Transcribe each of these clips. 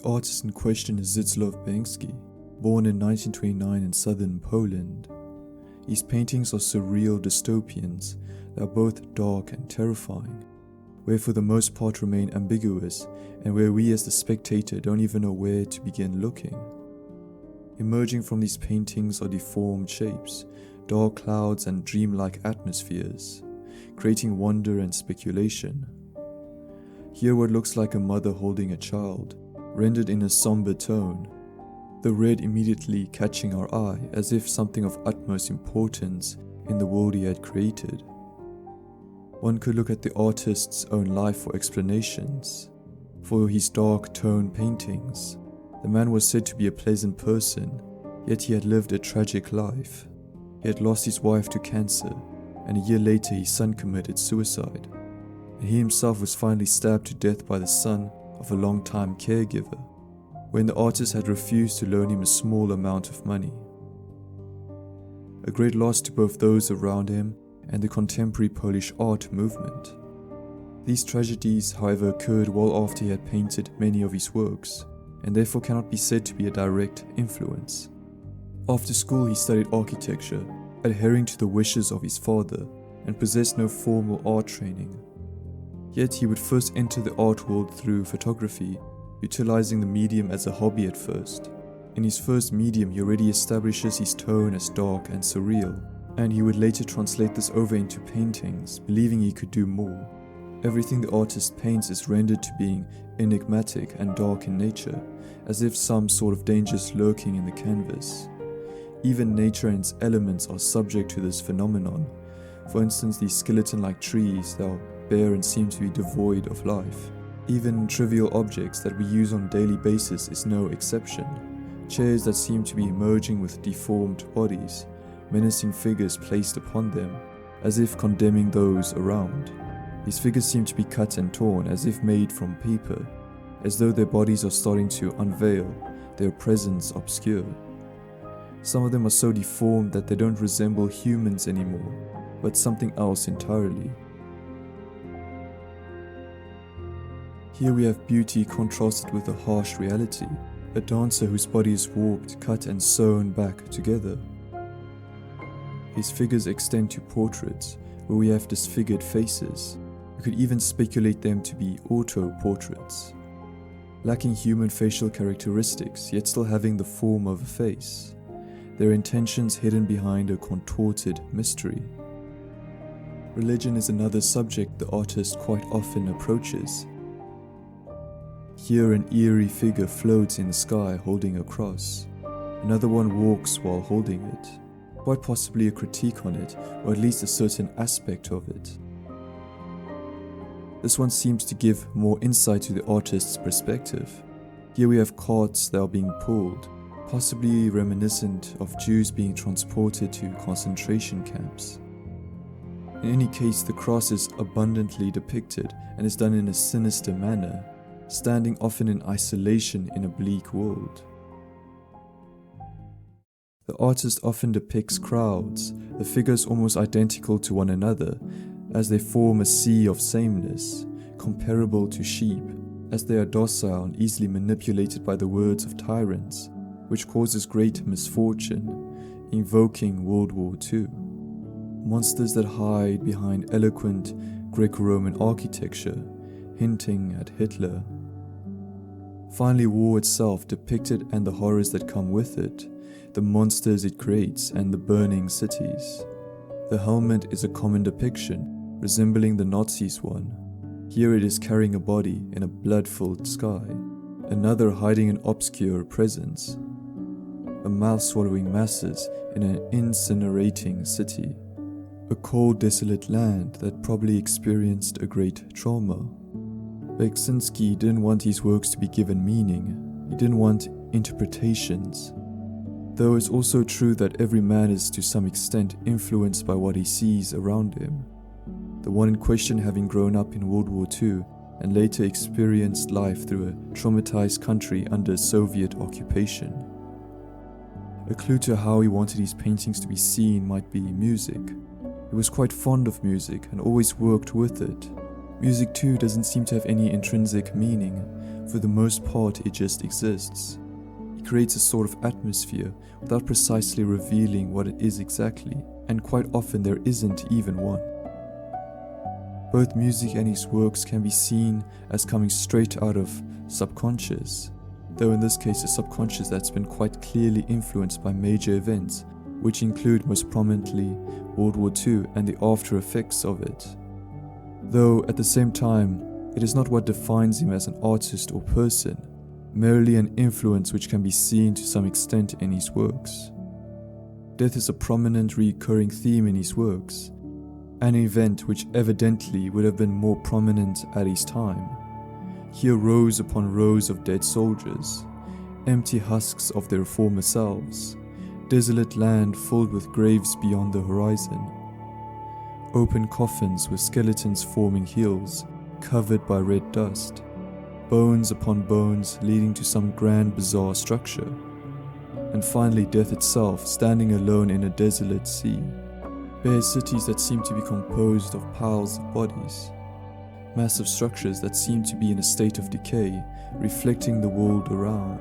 artist in question is Zdzisław born in 1929 in southern Poland. His paintings are surreal dystopians that are both dark and terrifying, where for the most part remain ambiguous and where we as the spectator don't even know where to begin looking. Emerging from these paintings are deformed shapes, dark clouds and dreamlike atmospheres, creating wonder and speculation. Here what looks like a mother holding a child, rendered in a somber tone, the red immediately catching our eye as if something of utmost importance in the world he had created. One could look at the artist's own life for explanations. For his dark tone paintings, the man was said to be a pleasant person, yet he had lived a tragic life. He had lost his wife to cancer, and a year later his son committed suicide, and he himself was finally stabbed to death by the son of a long-time caregiver, when the artist had refused to loan him a small amount of money. A great loss to both those around him and the contemporary Polish art movement. These tragedies, however, occurred well after he had painted many of his works, and therefore cannot be said to be a direct influence. After school he studied architecture, adhering to the wishes of his father, and possessed no formal art training. Yet he would first enter the art world through photography, utilizing the medium as a hobby at first. In his first medium he already establishes his tone as dark and surreal, and he would later translate this over into paintings, believing he could do more. Everything the artist paints is rendered to being enigmatic and dark in nature, as if some sort of danger is lurking in the canvas. Even nature and its elements are subject to this phenomenon. For instance, these skeleton-like trees that are bare and seem to be devoid of life. Even trivial objects that we use on a daily basis is no exception. Chairs that seem to be emerging with deformed bodies, menacing figures placed upon them, as if condemning those around. These figures seem to be cut and torn as if made from paper, as though their bodies are starting to unveil, their presence obscure. Some of them are so deformed that they don't resemble humans anymore, but something else entirely. Here we have beauty contrasted with a harsh reality, a dancer whose body is warped, cut and sewn back together. His figures extend to portraits, where we have disfigured faces. We could even speculate them to be auto-portraits, lacking human facial characteristics, yet still having the form of a face, their intentions hidden behind a contorted mystery. Religion is another subject the artist quite often approaches. Here an eerie figure floats in the sky holding a cross. Another one walks while holding it, quite possibly a critique on it, or at least a certain aspect of it. This one seems to give more insight to the artist's perspective. Here we have carts that are being pulled, possibly reminiscent of Jews being transported to concentration camps. In any case, the cross is abundantly depicted and is done in a sinister manner, standing often in isolation in a bleak world. The artist often depicts crowds, the figures almost identical to one another, as they form a sea of sameness, comparable to sheep, as they are docile and easily manipulated by the words of tyrants, which causes great misfortune, invoking World War II. Monsters that hide behind eloquent Greco-Roman architecture, hinting at Hitler. Finally, war itself depicted and the horrors that come with it, the monsters it creates and the burning cities. The helmet is a common depiction, resembling the Nazis' one. Here it is carrying a body in a blood-filled sky, another hiding an obscure presence, a mouth swallowing masses in an incinerating city, a cold, desolate land that probably experienced a great trauma. Beksiński didn't want his works to be given meaning. He didn't want interpretations. Though it's also true that every man is to some extent influenced by what he sees around him. The one in question having grown up in World War II and later experienced life through a traumatized country under Soviet occupation. A clue to how he wanted his paintings to be seen might be music. He was quite fond of music and always worked with it. Music too doesn't seem to have any intrinsic meaning. For the most part, it just exists. It creates a sort of atmosphere without precisely revealing what it is exactly, and quite often there isn't even one. Both music and his works can be seen as coming straight out of subconscious, though in this case a subconscious that's been quite clearly influenced by major events, which include most prominently World War II and the after effects of it. Though at the same time, it is not what defines him as an artist or person, merely an influence which can be seen to some extent in his works. Death is a prominent recurring theme in his works, an event which evidently would have been more prominent at his time. Here rows upon rows of dead soldiers, empty husks of their former selves, desolate land filled with graves beyond the horizon, open coffins with skeletons forming hills covered by red dust, bones upon bones leading to some grand bizarre structure, and finally death itself standing alone in a desolate sea. Bare cities that seem to be composed of piles of bodies, massive structures that seem to be in a state of decay, reflecting the world around.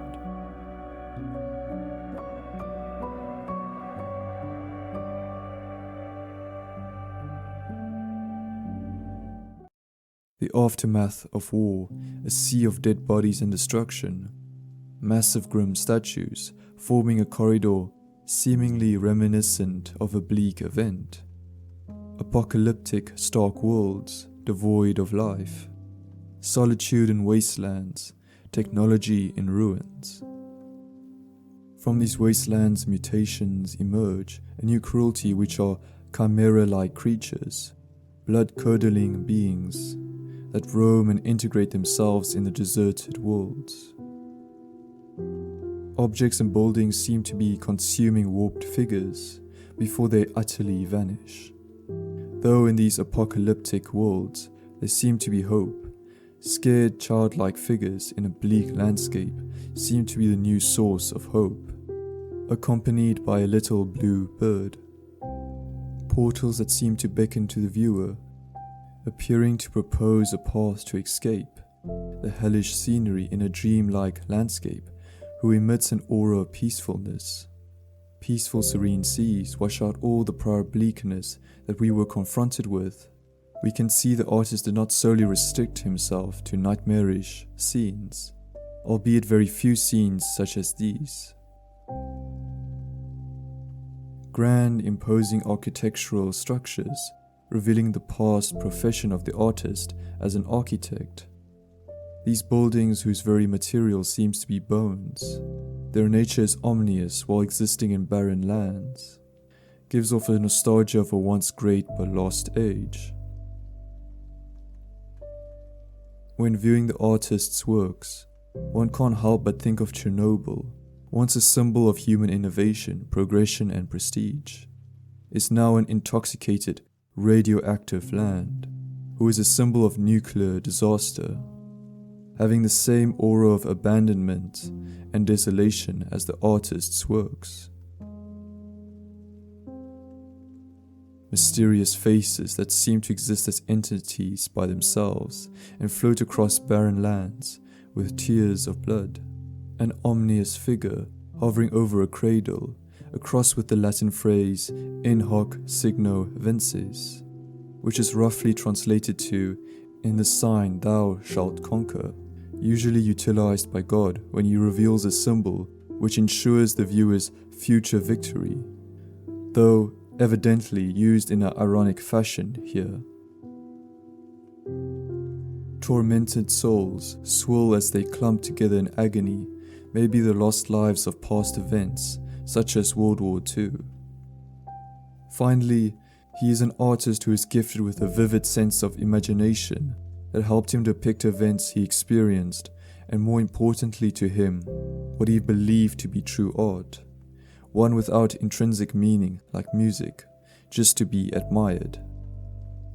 The aftermath of war, a sea of dead bodies and destruction, massive grim statues forming a corridor seemingly reminiscent of a bleak event, apocalyptic stark worlds devoid of life, solitude in wastelands, technology in ruins. From these wastelands mutations emerge, a new cruelty which are chimera-like creatures, blood-curdling beings that roam and integrate themselves in the deserted worlds. Objects and buildings seem to be consuming warped figures before they utterly vanish. Though in these apocalyptic worlds there seem to be hope, scared childlike figures in a bleak landscape seem to be the new source of hope, accompanied by a little blue bird. Portals that seem to beckon to the viewer, appearing to propose a path to escape the hellish scenery in a dreamlike landscape, who emits an aura of peacefulness. Peaceful serene seas wash out all the prior bleakness that we were confronted with. We can see the artist did not solely restrict himself to nightmarish scenes, albeit very few scenes such as these. Grand, imposing architectural structures, revealing the past profession of the artist as an architect. These buildings, whose very material seems to be bones, their nature is omnious while existing in barren lands, gives off a nostalgia of a once great but lost age. When viewing the artist's works, one can't help but think of Chernobyl, once a symbol of human innovation, progression and prestige, is now an intoxicated, radioactive land, who is a symbol of nuclear disaster, having the same aura of abandonment and desolation as the artist's works. Mysterious faces that seem to exist as entities by themselves and float across barren lands with tears of blood. An ominous figure hovering over a cradle, a cross with the Latin phrase in hoc signo vinces, which is roughly translated to "in the sign thou shalt conquer," usually utilized by God when he reveals a symbol which ensures the viewer's future victory, though evidently used in an ironic fashion here. Tormented souls swirl as they clump together in agony, maybe the lost lives of past events, such as World War II. Finally, he is an artist who is gifted with a vivid sense of imagination that helped him depict events he experienced, and more importantly to him, what he believed to be true art, one without intrinsic meaning like music, just to be admired,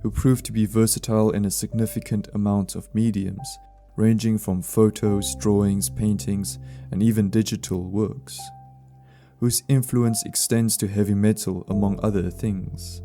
who proved to be versatile in a significant amount of mediums, ranging from photos, drawings, paintings, and even digital works, whose influence extends to heavy metal among other things.